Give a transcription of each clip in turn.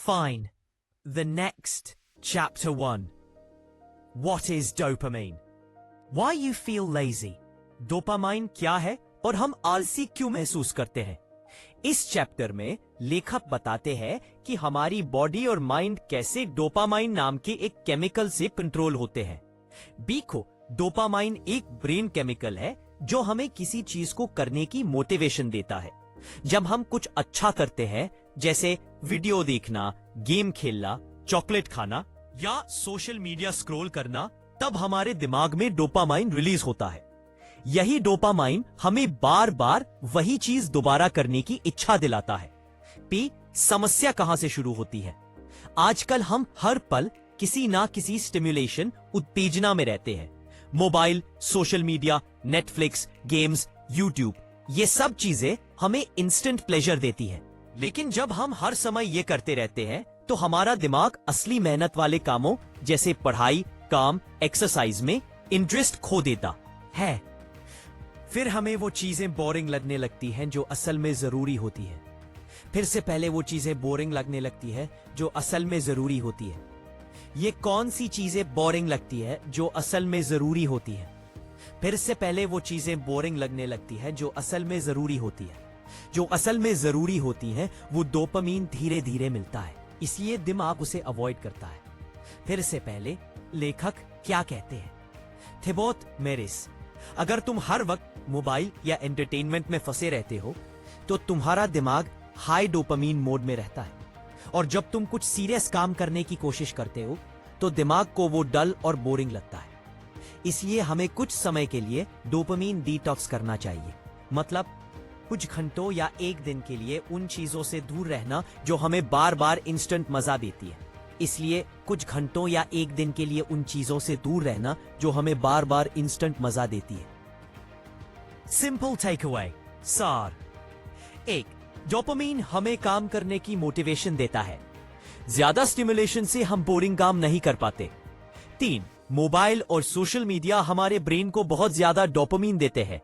Fine. The next, Chapter 1. What is dopamine? Why you feel lazy? Dopamine क्या है और हम आलसी क्यों महसूस करते हैं? इस चैप्टर में लेखक बताते हैं कि हमारी बॉडी और माइंड कैसे डोपामाइन नाम के एक केमिकल से कंट्रोल होते हैं। देखो, डोपामाइन एक ब्रेन केमिकल है जो हमें किसी चीज को करने की मोटिवेशन देता है। जब हम कुछ अच्छा करते हैं, जैसे वीडियो देखना, गेम खेलना, चॉकलेट खाना या सोशल मीडिया स्क्रॉल करना, तब हमारे दिमाग में डोपामाइन रिलीज होता है। यही डोपामाइन हमें बार बार वही चीज दोबारा करने की इच्छा दिलाता है। समस्या कहां से शुरू होती है? आजकल हम हर पल किसी ना किसी स्टिम्युलेशन, उत्तेजना में रहते हैं। Mobile, social media, Netflix, games, YouTube, ये सब चीजें हमें इंस्टेंट प्लेजर देती है। लेकिन जब हम हर समय ये करते रहते हैं तो हमारा दिमाग असली मेहनत वाले कामों जैसे पढ़ाई, काम, एक्सरसाइज में इंटरेस्ट खो देता है। फिर हमें वो चीजें बोरिंग लगने लगती हैं जो असल में जरूरी होती है। फिर से पहले वो चीजें बोरिंग लगने लगती है जो असल में जरूरी होती है। ये कौन सी चीजें बोरिंग लगती है जो असल में जरूरी होती है? फिर से पहले वो चीजें बोरिंग लगने लगती है जो असल में जरूरी होती है। जो असल में जरूरी होती है वो डोपामीन धीरे धीरे मिलता है, इसलिए दिमाग उसे अवॉइड करता है। फिर से पहले लेखक क्या कहते हैं? थिबोत मेरिस, अगर तुम हर वक्त मोबाइल या एंटरटेनमेंट में फंसे रहते हो तो तुम्हारा दिमाग हाई डोपामीन मोड में रहता है, और जब तुम कुछ सीरियस काम करने की कोशिश करते हो तो दिमाग को वो डल और बोरिंग लगता है। इसलिए हमें कुछ समय के लिए डोपामीन डिटॉक्स करना चाहिए, मतलब कुछ घंटों या एक दिन के लिए उन चीजों से दूर रहना जो हमें बार बार इंस्टेंट मजा देती है। इसलिए कुछ घंटों या एक दिन के लिए उन चीजों से दूर रहना जो हमें बार बार इंस्टेंट मजा देती है। सिंपल टेक अवे, सार। 1. डोपामीन हमें काम करने की मोटिवेशन देता है। ज्यादा स्टिमुलेशन से हम बोरिंग काम नहीं कर पाते। 3. मोबाइल और सोशल मीडिया हमारे ब्रेन को बहुत ज्यादा डोपामीन देते हैं।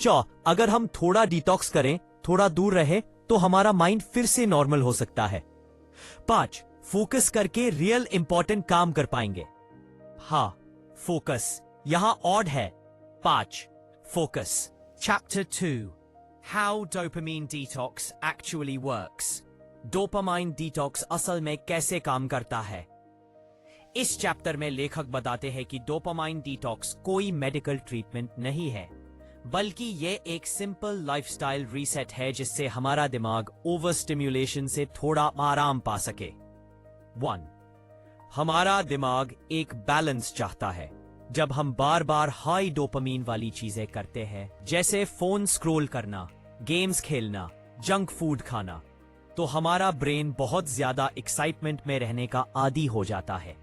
4. अगर हम थोड़ा डिटॉक्स करें, थोड़ा दूर रहे, तो हमारा माइंड फिर से नॉर्मल हो सकता है। 5. फोकस करके रियल इंपॉर्टेंट काम कर पाएंगे। हाँ, फोकस यहां ऑड है। 5. Focus. Chapter 2. How dopamine detox actually works. Dopamine detox असल में कैसे काम करता है? इस चैप्टर में लेखक बताते हैं कि डोपामाइन डिटॉक्स कोई मेडिकल ट्रीटमेंट नहीं है, बल्कि ये एक सिंपल लाइफस्टाइल रीसेट है जिससे हमारा दिमाग ओवर स्टिम्युलेशन से थोड़ा आराम पा सके। 1. हमारा दिमाग एक बैलेंस चाहता है। जब हम बार बार हाई डोपामीन वाली चीजें करते हैं, जैसे फोन स्क्रॉल करना, गेम्स खेलना, जंक फूड खाना, तो हमारा ब्रेन बहुत ज्यादा एक्साइटमेंट में रहने का आदी हो जाता है।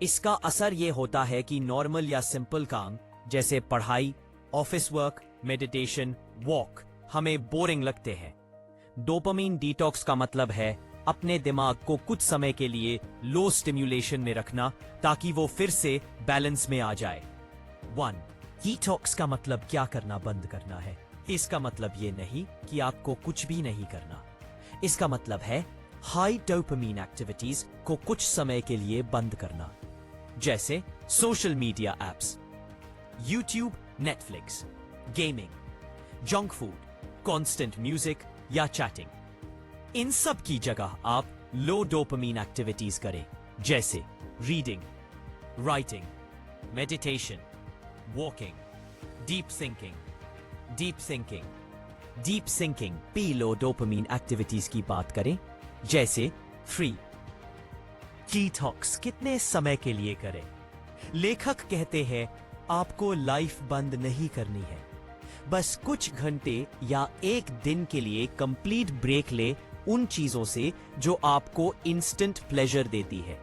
इसका असर यह होता है कि नॉर्मल या सिंपल काम जैसे पढ़ाई, ऑफिस वर्क, मेडिटेशन, वॉक हमें बोरिंग लगते हैं। डोपामीन डिटॉक्स का मतलब है अपने दिमाग को कुछ समय के लिए लो स्टिम्युलेशन में रखना ताकि वो फिर से बैलेंस में आ जाए। 1. डिटॉक्स का मतलब क्या करना बंद करना है? इसका मतलब ये नहीं कि आपको कुछ भी नहीं करना। इसका मतलब है हाई डोपामीन एक्टिविटीज को कुछ समय के लिए बंद करना, जैसे social media apps, YouTube, Netflix, gaming, junk food, constant music या चैटिंग। इन सब की जगह आप लो डोपामीन एक्टिविटीज करें, जैसे reading, writing, meditation, walking, deep thinking पी लो डोपामीन एक्टिविटीज की बात करें, जैसे फ्री। डिटॉक्स कितने समय के लिए करें? लेखक कहते हैं आपको लाइफ बंद नहीं करनी है, बस कुछ घंटे या एक दिन के लिए कंप्लीट ब्रेक ले उन चीजों से जो आपको इंस्टेंट प्लेजर देती है।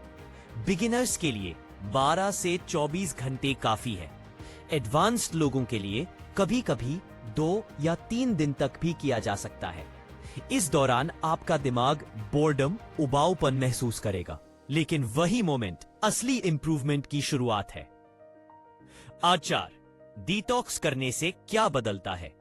बिगिनर्स के लिए 12 से 24 घंटे काफी है। एडवांस्ड लोगों के लिए कभी कभी 2 या 3 दिन तक भी किया जा सकता है। इस दौरान आपका दिमाग बोर्डम, उबाऊपन महसूस करेगा, लेकिन वही मोमेंट असली इंप्रूवमेंट की शुरुआत है। आचार, डिटॉक्स करने से क्या बदलता है?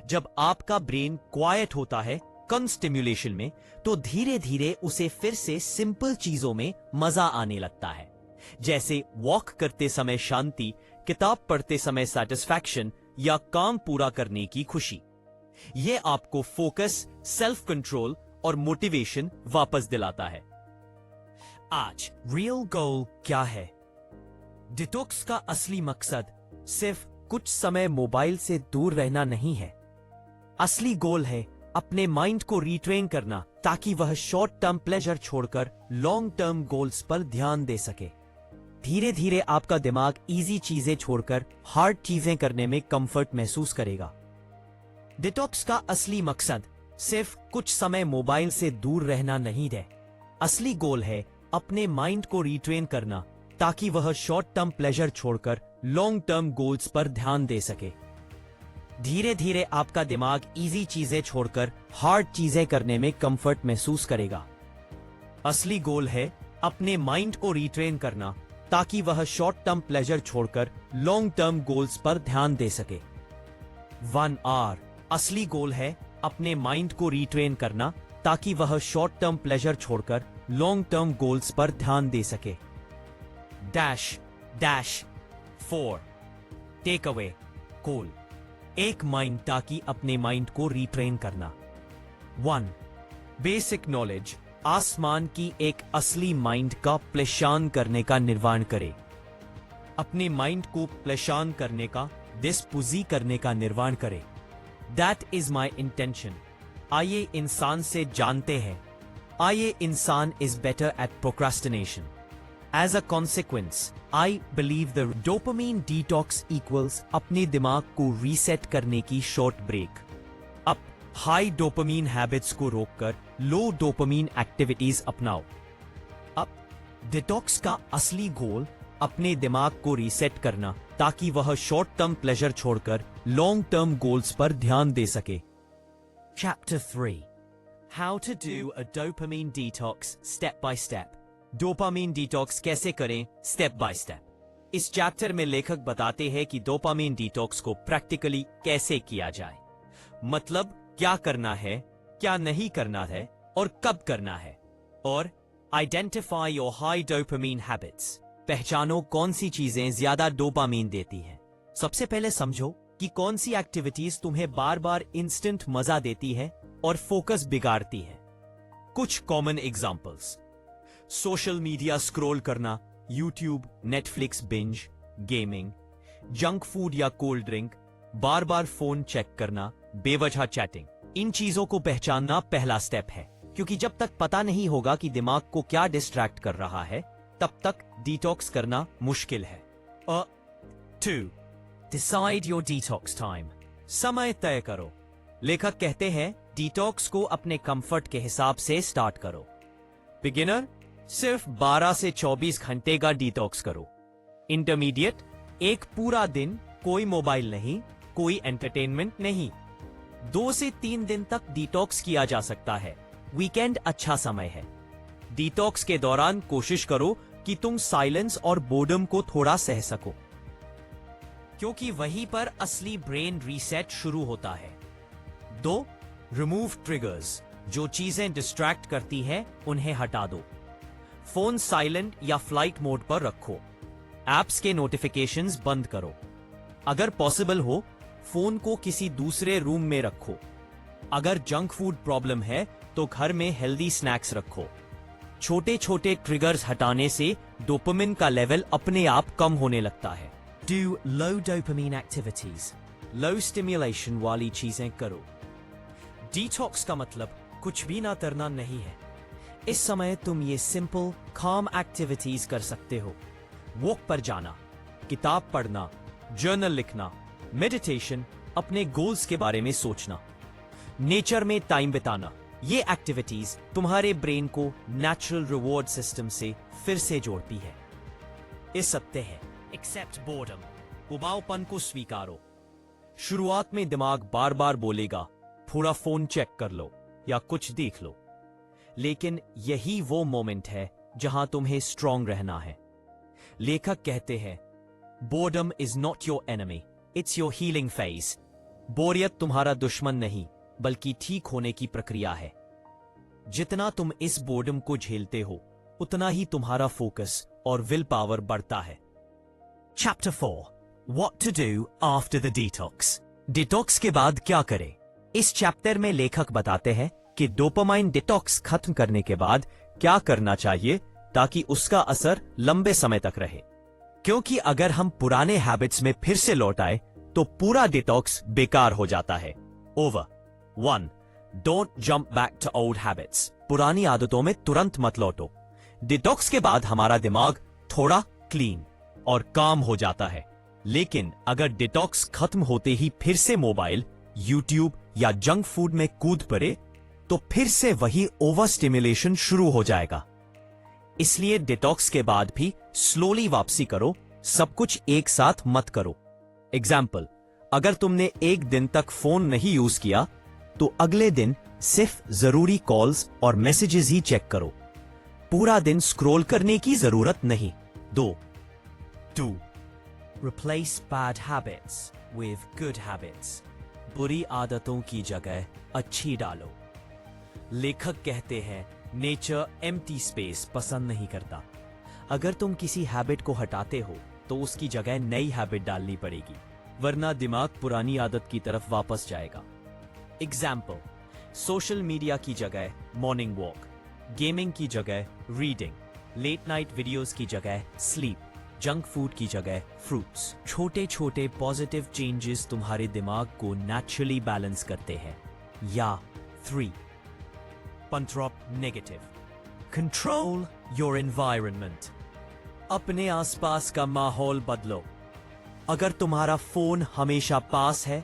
जब आपका ब्रेन क्वाइट होता है, कम स्टिम्युलेशन में, तो धीरे धीरे उसे फिर से सिंपल चीजों में मजा आने लगता है, जैसे वॉक करते समय शांति, किताब पढ़ते समय सेटिस्फैक्शन या काम पूरा करने की खुशी। यह आपको फोकस, सेल्फ कंट्रोल और मोटिवेशन वापस दिलाता है। आज रियल गोल क्या है? डिटॉक्स का असली मकसद सिर्फ कुछ समय मोबाइल से दूर रहना नहीं है। असली गोल है अपने माइंड को रिट्रेन करना, ताकि वह शॉर्ट टर्म प्लेजर छोड़कर लॉन्ग टर्म गोल्स पर ध्यान दे सके। धीरे धीरे आपका दिमाग इजी चीजें छोड़कर हार्ड चीजें करने में कंफर्ट महसूस करेगा। डिटॉक्स का असली मकसद सिर्फ कुछ समय मोबाइल से दूर रहना नहीं है। असली गोल है अपने माइंड को रिट्रेन करना, ताकि वह शॉर्ट टर्म प्लेजर छोड़कर लॉन्ग टर्म गोल्स पर ध्यान दे सके। धीरे धीरे आपका दिमाग इजी चीजें छोड़कर हार्ड चीजें करने में कंफर्ट महसूस करेगा। असली गोल है अपने माइंड को रिट्रेन करना, ताकि वह शॉर्ट टर्म प्लेजर छोड़कर लॉन्ग टर्म गोल्स पर ध्यान दे सके। 1R असली गोल है अपने माइंड को रिट्रेन करना, ताकि वह शॉर्ट टर्म प्लेजर छोड़कर लॉन्ग टर्म गोल्स पर ध्यान दे सके। -4 टेक अवे गोल, एक माइंड, ताकि अपने माइंड को रिट्रेन करना। 1 बेसिक नॉलेज, आसमान की एक असली माइंड का प्लेशान करने का निर्माण करे। अपने माइंड को प्लेशान करने का, डिस्पोजी करने का निर्माण करे। That is my intention. आइए इंसान से जानते हैं। आइए इंसान is better at procrastination. As a consequence, I believe the dopamine detox equals अपने दिमाग को रीसेट करने की शॉर्ट ब्रेक। अब हाई डोपामीन हैबिट्स को रोककर लो डोपामीन एक्टिविटीज अपनाओ। अब डिटॉक्स का असली गोल अपने दिमाग को रीसेट करना, ताकि वह शॉर्ट टर्म प्लेजर छोड़कर लॉन्ग टर्म गोल्स पर ध्यान दे सके। Chapter 3 How to do a dopamine detox step by step। Dopamine detox कैसे करें स्टेप बाय स्टेप। इस चैप्टर में लेखक बताते हैं कि डोपामीन डिटॉक्स को प्रैक्टिकली कैसे किया जाए, मतलब क्या करना है, क्या नहीं करना है और कब करना है। और identify your high dopamine habits, पहचानो कौन सी चीजें ज्यादा डोपामीन देती हैं। सबसे पहले समझो कि कौन सी एक्टिविटीज तुम्हें बार बार इंस्टेंट मजा देती है और फोकस बिगाड़ती है। कुछ common examples: social media scroll करना, YouTube, Netflix binge, gaming, junk food या कोल्ड ड्रिंक, बार बार फोन चेक करना, बेवजह चैटिंग। इन चीजों को पहचानना पहला स्टेप है, क्योंकि जब तक पता नहीं होगा कि दिमाग को क्या डिस्ट्रैक्ट कर रहा है, तब तक डिटॉक्स करना मुश्किल है। 2 डिसाइड योर डिटॉक्स टाइम, समय तय करो। लेखक कहते हैं डिटॉक्स को अपने कंफर्ट के हिसाब से स्टार्ट करो। बिगिनर सिर्फ 12 से 24 घंटे का डिटॉक्स करो। इंटरमीडिएट एक पूरा दिन कोई मोबाइल नहीं, कोई एंटरटेनमेंट नहीं। 2 से 3 दिन तक डिटॉक्स किया जा सकता है। वीकेंड अच्छा समय है। डिटॉक्स के दौरान कोशिश करो कि तुम साइलेंस और बोर्डम को थोड़ा सह सको, क्योंकि वहीं पर असली ब्रेन रीसेट शुरू होता है। 2 रिमूव ट्रिगर्स, जो चीजें डिस्ट्रैक्ट करती हैं उन्हें हटा दो। फोन साइलेंट या फ्लाइट मोड पर रखो। एप्स के नोटिफिकेशंस बंद करो। अगर पॉसिबल हो फोन को किसी दूसरे रूम में रखो। अगर जंक फूड प्रॉब्लम है तो घर में हेल्दी स्नैक्स रखो। छोटे छोटे ट्रिगर्स हटाने से डोपामिन का लेवल अपने आप कम होने लगता है। Do low dopamine activities, low stimulation वाली चीजें करो। डिटॉक्स का मतलब कुछ भी ना करना नहीं है। इस समय तुम ये सिंपल काम एक्टिविटीज कर सकते हो। वॉक पर जाना, किताब पढ़ना, जर्नल लिखना, मेडिटेशन, अपने गोल्स के बारे में सोचना, नेचर में टाइम बिताना। ये एक्टिविटीज तुम्हारे ब्रेन को नेचुरल रिवॉर्ड सिस्टम से फिर से जोड़ती है। इस सत्य है एक्सेप्ट बोर्डम, उबाऊपन को स्वीकारो। शुरुआत में दिमाग बार बार बोलेगा थोड़ा फोन चेक कर लो या कुछ देख लो, लेकिन यही वो मोमेंट है जहां तुम्हें स्ट्रांग रहना है। लेखक कहते हैं boredom is not your enemy, it's your healing phase. बोरियत तुम्हारा दुश्मन नहीं, बल्कि ठीक होने की प्रक्रिया है। जितना तुम इस बोर्डम को झेलते हो, उतना ही तुम्हारा फोकस और विल पावर बढ़ता है। Chapter 4 What to do after the detox। Detox के बाद क्या करें? इस चैप्टर में लेखक बताते हैं कि डोपामाइन डिटॉक्स खत्म करने के बाद क्या करना चाहिए ताकि उसका असर लंबे समय तक रहे। क्योंकि अगर हम पुराने हैबिट्स में फिर से लौट आए तो पूरा डिटॉक्स बेकार हो जाता है। Over 1 Don't jump back to old habits। पुरानी आदतों में तुरंत मत लौटो। डिटॉक्स के बाद हमारा दिमाग थोड़ा क्लीन और काम हो जाता है, लेकिन अगर डिटॉक्स खत्म होते ही फिर से मोबाइल, यूट्यूब या जंक फूड में कूद पड़े तो फिर से वही ओवर स्टिमुलेशन शुरू हो जाएगा। इसलिए डिटॉक्स के बाद भी स्लोली वापसी करो, सब कुछ एक साथ मत करो। एग्जाम्पल, अगर तुमने एक दिन तक फोन नहीं यूज किया तो अगले दिन सिर्फ जरूरी कॉल्स और मैसेजेस ही चेक करो। पूरा दिन स्क्रॉल करने की जरूरत नहीं। 2 Replace bad habits with good habits। बुरी आदतों की जगह अच्छी डालो। लेखक कहते हैं नेचर एम्प्टी स्पेस पसंद नहीं करता। अगर तुम किसी हैबिट को हटाते हो तो उसकी जगह नई हैबिट डालनी पड़ेगी, वरना दिमाग पुरानी आदत की तरफ वापस जाएगा। एग्जाम्पल, सोशल मीडिया की जगह मॉर्निंग वॉक, गेमिंग की जगह रीडिंग, लेट नाइट वीडियोस की जगह स्लीप, जंक फूड की जगह फ्रूट्स। छोटे छोटे पॉजिटिव चेंजेस तुम्हारे दिमाग को नेचुरली बैलेंस करते हैं। या 3 पंट्रॉप नेगेटिव, कंट्रोल योर एनवायरनमेंट। अपने आसपास का माहौल बदलो। अगर तुम्हारा फोन हमेशा पास है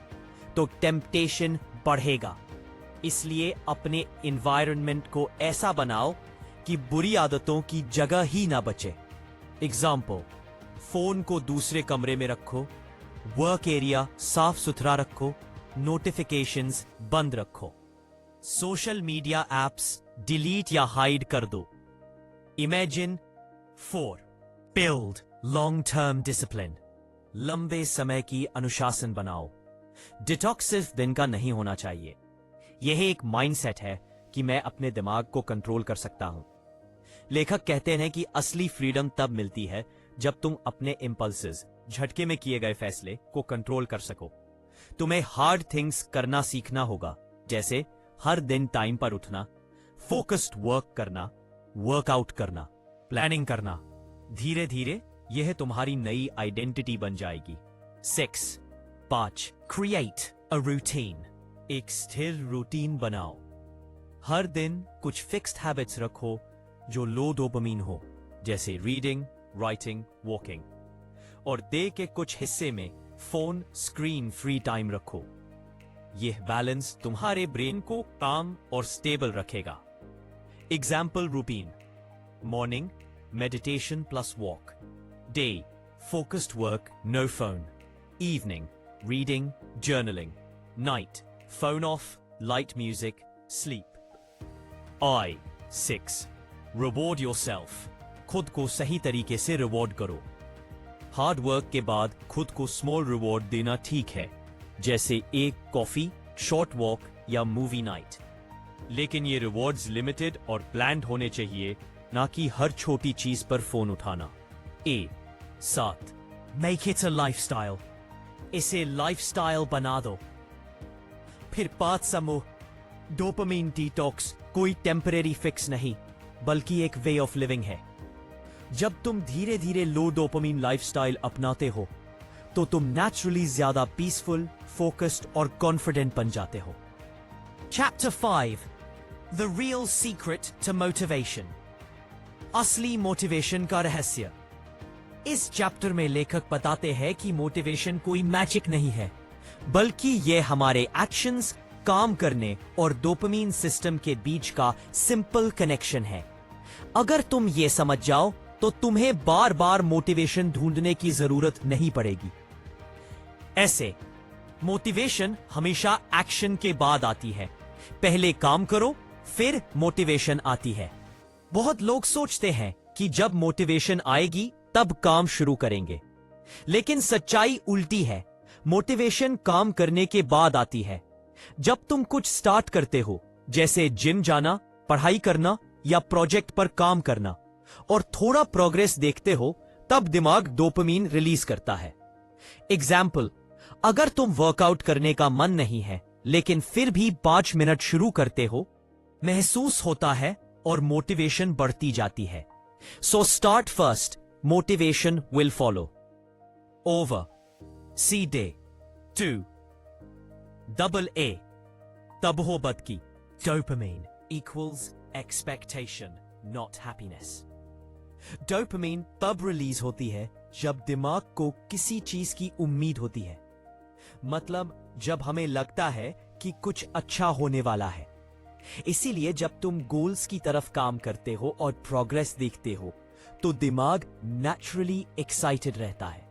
तो टेम्पटेशन बढ़ेगा, इसलिए अपने एनवायरनमेंट को ऐसा बनाओ कि बुरी आदतों की जगह ही ना बचे। एग्जाम्पल, फोन को दूसरे कमरे में रखो, वर्क एरिया साफ सुथरा रखो, नोटिफिकेशंस बंद रखो, सोशल मीडिया एप्स डिलीट या हाइड कर दो। Imagine 4 build long term discipline. लंबे समय की अनुशासन बनाओ। डिटॉक्स सिर्फ दिन का नहीं होना चाहिए। यह एक माइंडसेट है कि मैं अपने दिमाग को कंट्रोल कर सकता हूं। लेखक कहते हैं कि असली फ्रीडम तब मिलती है जब तुम अपने इंपल्सेस, झटके में किए गए फैसले को कंट्रोल कर सको। तुम्हें हार्ड थिंग्स करना सीखना होगा, जैसे हर दिन टाइम पर उठना, फोकस्ड वर्क करना, वर्कआउट करना, प्लानिंग करना। धीरे धीरे यह तुम्हारी नई आइडेंटिटी बन जाएगी। 5 क्रिएट अ रूटीन। एक स्थिर रूटीन बनाओ। हर दिन कुछ फिक्स्ड हैबिट्स रखो जो लो डोपामाइन हो, जैसे रीडिंग, राइटिंग, वॉकिंग। और डे के कुछ हिस्से में फोन स्क्रीन फ्री टाइम रखो। यह बैलेंस तुम्हारे ब्रेन को काम और स्टेबल रखेगा। Example routine: morning meditation plus walk, day focused work no phone, evening reading journaling, night phone off, light music, sleep। 6 reward yourself। खुद को सही तरीके से रिवॉर्ड करो। हार्ड वर्क के बाद खुद को स्मॉल रिवॉर्ड देना ठीक है, जैसे एक कॉफी, शॉर्ट वॉक या मूवी नाइट। लेकिन ये रिवॉर्ड्स लिमिटेड और प्लान्ड होने चाहिए, ना कि हर छोटी चीज पर फोन उठाना। 7 मेक इट अ लाइफस्टाइल। इसे लाइफस्टाइल बना दो। फिर 5 समूह। डोपामाइन डिटॉक्स कोई टेम्परेरी फिक्स नहीं, बल्कि एक वे ऑफ लिविंग है। जब तुम धीरे धीरे लो डोपामाइन लाइफस्टाइल अपनाते हो तो तुम नेचुरली ज्यादा पीसफुल, फोकस्ड और कॉन्फिडेंट बन जाते हो। Chapter 5 the real secret to motivation. असली मोटिवेशन का रहस्य। इस चैप्टर में लेखक बताते हैं कि मोटिवेशन कोई मैजिक नहीं है, बल्कि यह हमारे एक्शंस, काम करने और डोपामाइन सिस्टम के बीच का सिंपल कनेक्शन है। अगर तुम ये समझ जाओ तो तुम्हें बार बार मोटिवेशन ढूंढने की जरूरत नहीं पड़ेगी। ऐसे मोटिवेशन हमेशा एक्शन के बाद आती है। पहले काम करो, फिर मोटिवेशन आती है। बहुत लोग सोचते हैं कि जब मोटिवेशन आएगी तब काम शुरू करेंगे, लेकिन सच्चाई उल्टी है। मोटिवेशन काम करने के बाद आती है। जब तुम कुछ स्टार्ट करते हो, जैसे जिम जाना, पढ़ाई करना या प्रोजेक्ट पर काम करना, और थोड़ा प्रोग्रेस देखते हो, तब दिमाग डोपामीन रिलीज करता है। एग्जाम्पल, अगर तुम वर्कआउट करने का मन नहीं है लेकिन फिर भी 5 मिनट शुरू करते हो, महसूस होता है और मोटिवेशन बढ़ती जाती है। So start first, motivation will follow. Over, see day 2, double A, तब हो बद की। Dopamine equals expectation, not happiness. Dopamine तब रिलीज होती है जब दिमाग को किसी चीज की उम्मीद होती है, मतलब जब हमें लगता है कि कुछ अच्छा होने वाला है। इसीलिए जब तुम गोल्स की तरफ काम करते हो और प्रोग्रेस देखते हो, तो दिमाग नेचुरली एक्साइटेड रहता है।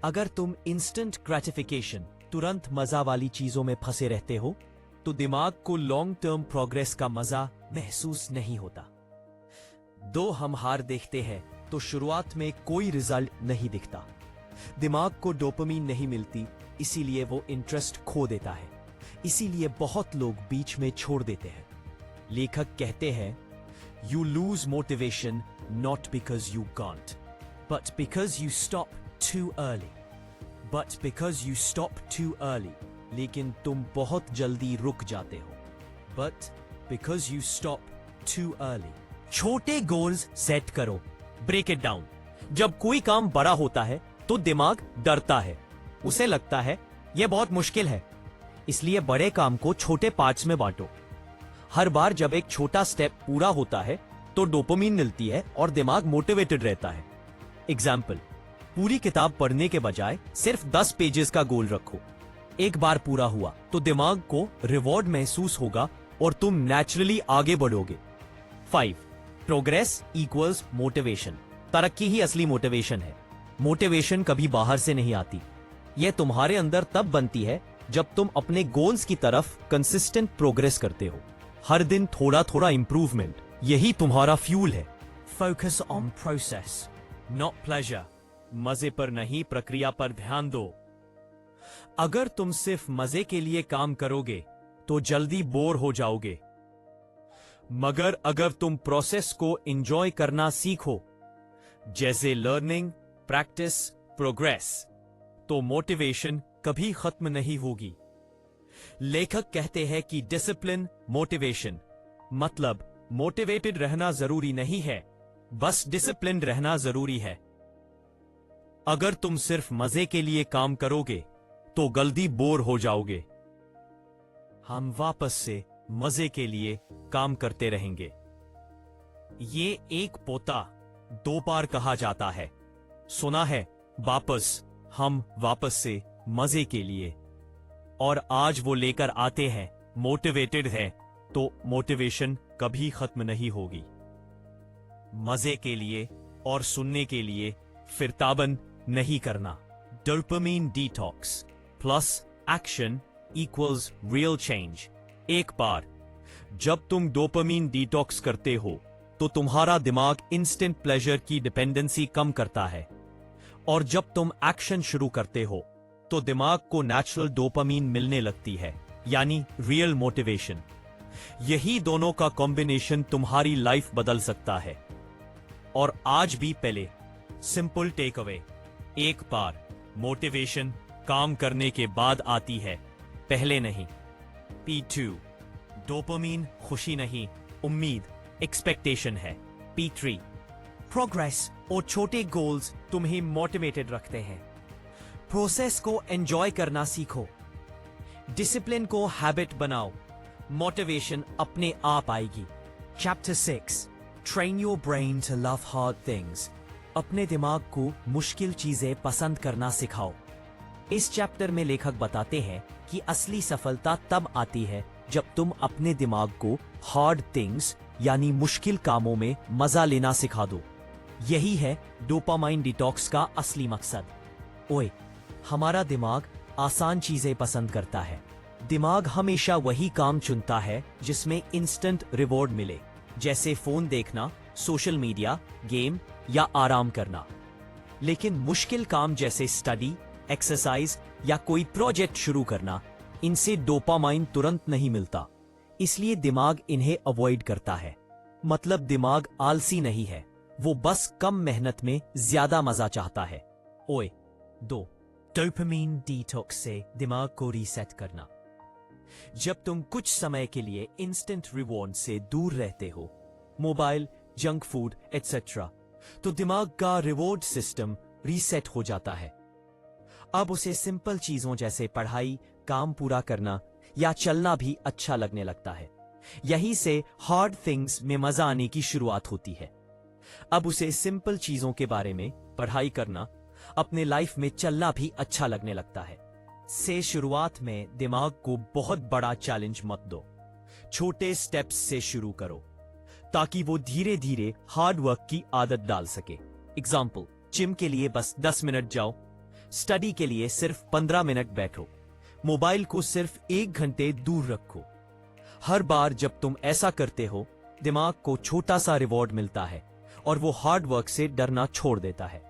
अगर तुम इंस्टेंट ग्रेटिफिकेशन, तुरंत मजा वाली चीजों में फंसे रहते हो, तो दिमाग को लॉन्ग टर्म प्रोग्रेस का मजा महसूस नहीं होता। दो हम हार देखते हैं तो शुरुआत में कोई रिजल्ट नहीं दिखता, दिमाग को डोपामीन नहीं मिलती, इसीलिए वो इंटरेस्ट खो देता है। इसीलिए बहुत लोग बीच में छोड़ देते हैं। लेखक कहते हैं, you lose motivation not because you can't, but because you stop too early. But because you stop too early, लेकिन तुम बहुत जल्दी रुक जाते हो। But because you stop too early. छोटे गोल्स सेट करो, ब्रेक इट डाउन। जब कोई काम बड़ा होता है तो दिमाग डरता है, उसे लगता है यह बहुत मुश्किल है, इसलिए बड़े काम को छोटे पार्ट्स में बांटो। हर बार जब एक छोटा स्टेप पूरा होता है तो डोपामीन मिलती है और दिमाग मोटिवेटेड रहता है। एग्जाम्पल, पूरी किताब पढ़ने के बजाय सिर्फ 10 पेजेस का गोल रखो। एक बार पूरा हुआ तो दिमाग को रिवॉर्ड महसूस होगा और तुम नेचुरली आगे बढ़ोगे। 5. Progress equals motivation. तरक्की ही असली मोटिवेशन है। मोटिवेशन कभी बाहर से नहीं आती, यह तुम्हारे अंदर तब बनती है जब तुम अपने गोल्स की तरफ कंसिस्टेंट प्रोग्रेस करते हो। हर दिन थोड़ा थोड़ा इंप्रूवमेंट, यही तुम्हारा फ्यूल है। Focus on process not pleasure. मजे पर नहीं, प्रक्रिया पर ध्यान दो। अगर तुम सिर्फ मजे के लिए काम करोगे तो जल्दी बोर हो जाओगे, मगर अगर तुम प्रोसेस को एंजॉय करना सीखो, जैसे लर्निंग, प्रैक्टिस, प्रोग्रेस, तो मोटिवेशन कभी खत्म नहीं होगी। लेखक कहते हैं कि डिसिप्लिन मोटिवेशन, मतलब मोटिवेटेड रहना जरूरी नहीं है, बस डिसिप्लिन रहना जरूरी है। अगर तुम सिर्फ मजे के लिए काम करोगे तो जल्दी बोर हो जाओगे। हम वापस से मजे के लिए काम करते रहेंगे। ये एक पोता 2 बार कहा जाता है, सुना है, हम वापस से मजे के लिए, और आज वो लेकर आते हैं, मोटिवेटेड है, तो मोटिवेशन कभी खत्म नहीं होगी। मजे के लिए और सुनने के लिए फिरताबन नहीं करना। Dopamine detox plus action equals real change. एक बार जब तुम डोपामीन डिटॉक्स करते हो तो तुम्हारा दिमाग इंस्टेंट प्लेजर की डिपेंडेंसी कम करता है, और जब तुम एक्शन शुरू करते हो तो दिमाग को नेचुरल डोपामीन मिलने लगती है, यानी रियल मोटिवेशन। यही दोनों का कॉम्बिनेशन तुम्हारी लाइफ बदल सकता है। और आज भी पहले सिंपल टेक अवे, एक बार मोटिवेशन काम करने के बाद आती है, पहले नहीं। P2 डोपामीन खुशी नहीं, उम्मीद, एक्सपेक्टेशन है। P3 प्रोग्रेस और छोटे गोल्स तुम्हें मोटिवेटेड रखते हैं। प्रोसेस को एंजॉय करना सीखो, डिसिप्लिन को हैबिट बनाओ, मोटिवेशन अपने आप आएगी। Chapter 6 train your brain to love hard things. अपने दिमाग को मुश्किल चीजें पसंद करना सिखाओ। इस चैप्टर में लेखक बताते हैं कि असली सफलता तब आती है जब तुम अपने दिमाग को हार्ड थिंग्स यानी मुश्किल कामों में मजा लेना सिखा दो। यही है डोपामाइन डिटॉक्स का असली मकसद। ओए, हमारा दिमाग आसान चीजें पसंद करता है। दिमाग हमेशा वही काम चुनता है जिसमें इंस्टेंट रिवॉर्ड मिले, जैसे फोन देखना, सोशल मीडिया, गेम या आराम करना। लेकिन मुश्किल काम जैसे स्टडी, एक्सरसाइज या कोई प्रोजेक्ट शुरू करना, इनसे डोपामाइन तुरंत नहीं मिलता, इसलिए दिमाग इन्हें अवॉइड करता है। मतलब दिमाग आलसी नहीं है, वो बस कम मेहनत में ज्यादा मजा चाहता है। ओए 2, डोपामाइन डिटॉक्स से दिमाग को रीसेट करना। जब तुम कुछ समय के लिए इंस्टेंट रिवॉर्ड से दूर रहते हो, मोबाइल, जंक फूड एटसेट्रा, तो दिमाग का रिवॉर्ड सिस्टम रीसेट हो जाता है। अब उसे सिंपल चीजों जैसे पढ़ाई, काम पूरा करना या चलना भी अच्छा लगने लगता है। यहीं से हार्ड थिंग्स में मजा आने की शुरुआत होती है। अब उसे सिंपल चीजों के बारे में पढ़ाई करना, अपने लाइफ में चलना भी अच्छा लगने लगता है। से शुरुआत में दिमाग को बहुत बड़ा चैलेंज मत दो, छोटे स्टेप्स से शुरू करो ताकि वो धीरे धीरे हार्ड वर्क की आदत डाल सके। एग्जाम्पल, जिम के लिए बस 10 मिनट जाओ, स्टडी के लिए सिर्फ 15 मिनट बैठो, मोबाइल को सिर्फ 1 घंटे दूर रखो। हर बार जब तुम ऐसा करते हो, दिमाग को छोटा सा रिवॉर्ड मिलता है और वो हार्ड वर्क से डरना छोड़ देता है।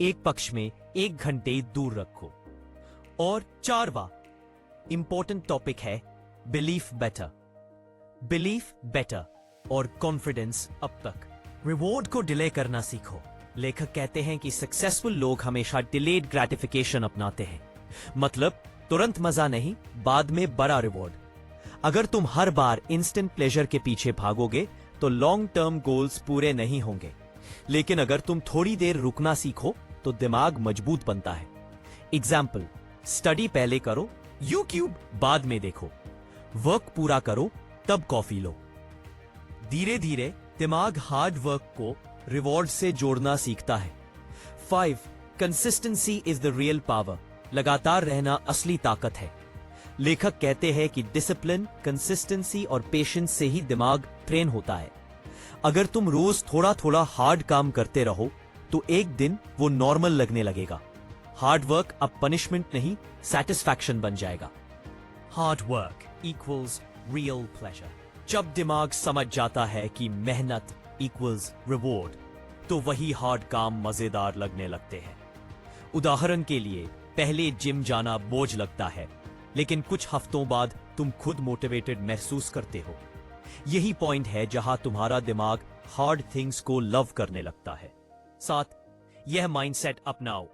एक पक्ष में 1 घंटे दूर रखो। और 4वां इंपॉर्टेंट टॉपिक है बिलीफ बेटर। बिलीफ बेटर और कॉन्फिडेंस अप तक। रिवॉर्ड को डिले करना सीखो। लेखक कहते हैं कि सक्सेसफुल लोग हमेशा डिलेड ग्रेटिफिकेशन अपनाते हैं। मतलब तुरंत मजा नहीं, बाद में बड़ा रिवॉर्ड। अगर तुम हर बार इंस्टेंट प्लेजर के पीछे भागोगे तो लॉन्ग टर्म गोल्स पूरे नहीं होंगे। लेकिन अगर तुम थोड़ी देर रुकना सीखो तो दिमाग मजबूत बनता है। एग्जाम्पल, स्टडी पहले करो, यूट्यूब बाद में देखो, वर्क पूरा करो तब कॉफी लो। धीरे धीरे दिमाग हार्ड वर्क को रिवॉर्ड से जोड़ना सीखता है। 5, consistency is the real power. लगातार रहना असली ताकत है। लेखक कहते हैं कि डिसिप्लिन, कंसिस्टेंसी और पेशेंस से ही दिमाग ट्रेन होता है। अगर तुम रोज थोड़ा थोड़ा हार्ड काम करते रहो तो एक दिन वो नॉर्मल लगने लगेगा। हार्ड वर्क अब पनिशमेंट नहीं, सैटिस्फैक्शन बन जाएगा। Hard work equals real pleasure. जब दिमाग समझ जाता है कि मेहनत इक्वल्स रिवॉर्ड, तो वही हार्ड काम मजेदार लगने लगते हैं। उदाहरण के लिए, पहले जिम जाना बोझ लगता है, लेकिन कुछ हफ्तों बाद तुम खुद मोटिवेटेड महसूस करते हो। यही पॉइंट है जहां तुम्हारा दिमाग हार्ड थिंग्स को लव करने लगता है। 7, यह माइंडसेट अपनाओ।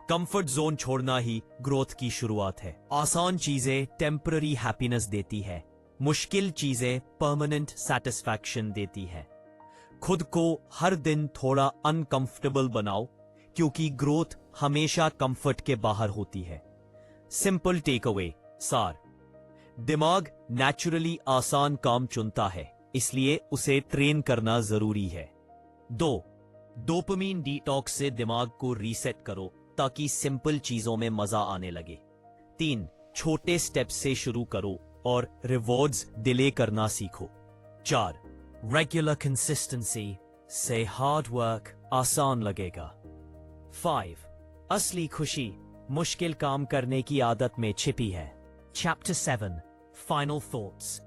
कंफर्ट जोन छोड़ना ही ग्रोथ की शुरुआत है। आसान चीजें टेम्पररी हैप्पीनेस देती है, मुश्किल चीजें परमानेंट सैटिस्फैक्शन देती है। खुद को हर दिन थोड़ा अनकंफर्टेबल बनाओ, क्योंकि ग्रोथ हमेशा कंफर्ट के बाहर होती है। सिंपल टेक अवे सार, दिमाग नेचुरली आसान काम चुनता है, इसलिए उसे ट्रेन करना जरूरी है। 2, डोपामाइन डिटॉक्स से दिमाग को रीसेट करो ताकि सिंपल चीजों में मजा आने लगे। 3, छोटे स्टेप से शुरू करो और रिवॉर्ड्स डिले करना सीखो। 4, रेगुलर कंसिस्टेंसी से हार्ड वर्क आसान लगेगा। 5, असली खुशी मुश्किल काम करने की आदत में छिपी है। Chapter 7, final thoughts.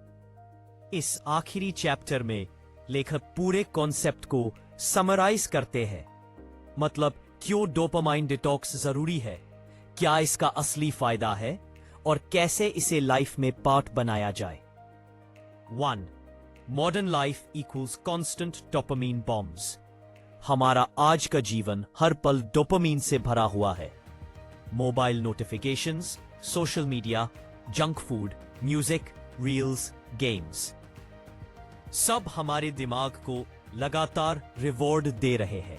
इस आखिरी चैप्टर में लेखक पूरे कॉन्सेप्ट को समराइज करते हैं। मतलब क्यों डोपामाइन डिटॉक्स जरूरी है, क्या इसका असली फायदा है और कैसे इसे लाइफ में पार्ट बनाया जाए। 1, modern life equals constant dopamine bombs. हमारा आज का जीवन हर पल डोपामाइन से भरा हुआ है। Mobile notifications, social media, junk food, music, reels, games, सब हमारे दिमाग को लगातार रिवॉर्ड दे रहे हैं।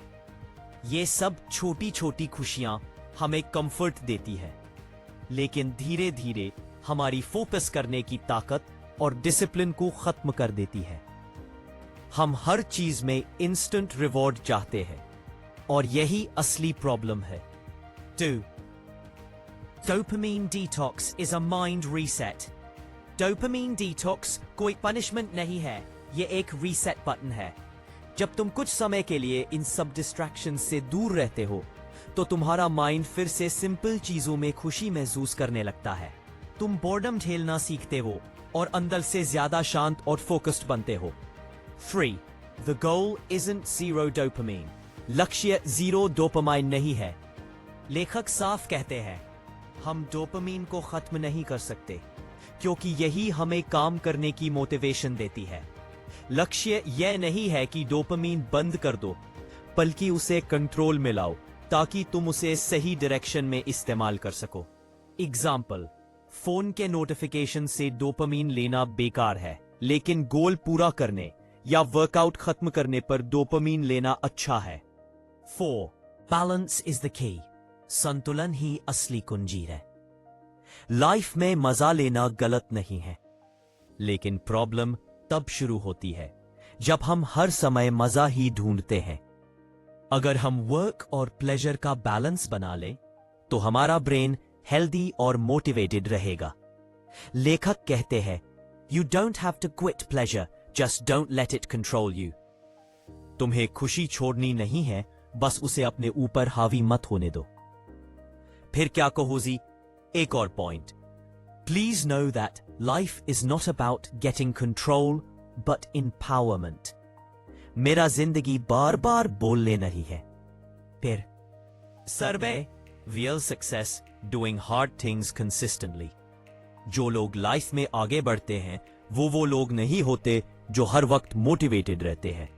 ये सब छोटी छोटी खुशियां हमें कंफर्ट देती है, लेकिन धीरे धीरे हमारी फोकस करने की ताकत और डिसिप्लिन को खत्म कर देती है। हम हर चीज में इंस्टेंट रिवॉर्ड चाहते हैं और यही असली प्रॉब्लम है। 2, dopamine detox is a mind reset. Dopamine detox कोई पनिशमेंट नहीं है, ये एक रीसेट बटन है। जब तुम कुछ समय के लिए इन सब डिस्ट्रैक्शन से दूर रहते हो तो तुम्हारा माइंड फिर से सिंपल चीजों में खुशी महसूस करने लगता है। तुम बोर्डम झेलना सीखते हो और अंदर से ज्यादा शांत और फोकस्ड बनते हो। 3, the goal isn't zero dopamine. लक्ष्य 0 डोपामाइन नहीं है। लेखक साफ कहते हैं, हम डोपामाइन को खत्म नहीं कर सकते, क्योंकि यही हमें काम करने की मोटिवेशन देती है। लक्ष्य यह नहीं है कि डोपामीन बंद कर दो, बल्कि उसे कंट्रोल में लाओ ताकि तुम उसे सही डायरेक्शन में इस्तेमाल कर सको। एग्जाम्पल, फोन के नोटिफिकेशन से डोपामीन लेना बेकार है, लेकिन गोल पूरा करने या वर्कआउट खत्म करने पर डोपामीन लेना अच्छा है। 4. Balance is the key. संतुलन ही असली कुंजी है। लाइफ में मजा लेना गलत नहीं है, लेकिन प्रॉब्लम तब शुरू होती है जब हम हर समय मजा ही ढूंढते हैं। अगर हम वर्क और प्लेजर का बैलेंस बना लें, तो हमारा ब्रेन हेल्दी और मोटिवेटेड रहेगा। लेखक कहते हैं, you don't have to quit pleasure, just don't let it control you. तुम्हें खुशी छोड़नी नहीं है, बस उसे अपने ऊपर हावी मत होने दो। फिर क्या कहो जी? एक और point, please know that life is not about getting control but empowerment. मेरा जिंदगी बार बार बोलने नहीं है। फिर सर्वे real success doing hard things consistently. जो लोग लाइफ में आगे बढ़ते हैं वो लोग नहीं होते जो हर वक्त मोटिवेटेड रहते हैं,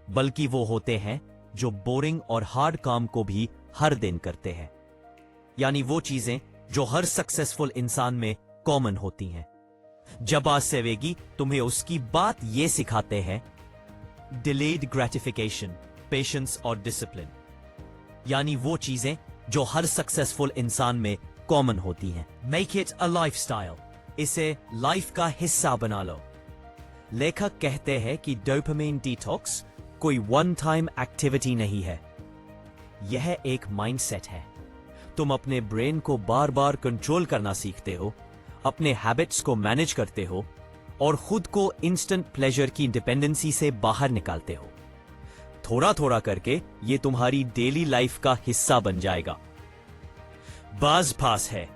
बल्कि वो होते हैं जो बोरिंग और हार्ड काम को भी हर दिन करते हैं। यानी वो चीजें जो हर सक्सेसफुल इंसान में कॉमन होती हैं। जब आज सेवेगी तुम्हें उसकी बात ये सिखाते हैं, डिलेड ग्रेटिफिकेशन, पेशेंस और डिसिप्लिन। यानी वो चीजें जो हर सक्सेसफुल इंसान में कॉमन होती हैं। Make it a lifestyle. इसे लाइफ का हिस्सा बना लो। लेखक कहते हैं कि डोपामाइन डिटॉक्स कोई वन टाइम एक्टिविटी नहीं है, यह एक माइंडसेट है। तुम अपने ब्रेन को बार बार कंट्रोल करना सीखते हो, अपने हैबिट्स को मैनेज करते हो और खुद को इंस्टेंट प्लेजर की डिपेंडेंसी से बाहर निकालते हो। थोड़ा थोड़ा करके ये तुम्हारी डेली लाइफ का हिस्सा बन जाएगा। बाज पास है,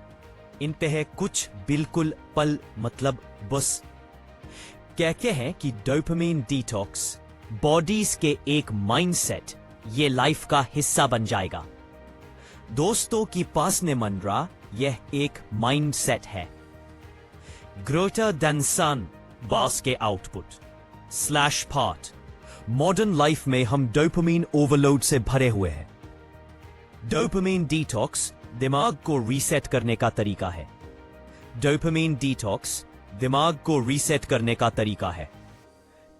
इनते कुछ बिल्कुल पल मतलब बस। कहते हैं कि डोपामाइन डिटॉक्स बॉडीज के एक माइंडसेट ये लाइफ का हिस्सा बन जाएगा। दोस्तों की पास ने मन रहा, यह एक माइंडसेट है। ग्रेटर देन सन बॉस के output slash part. Modern life में हम डोपामाइन ओवरलोड से भरे हुए हैं। डोपामाइन डिटॉक्स दिमाग को रीसेट करने का तरीका है। डोपामाइन डिटॉक्स दिमाग को रीसेट करने का तरीका है।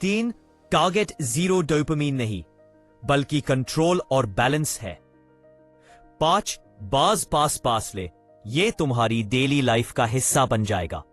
3. टारगेट जीरो डोपामाइन नहीं, बल्कि कंट्रोल और बैलेंस है। 5. बाज पास ले, ये तुम्हारी डेली लाइफ का हिस्सा बन जाएगा।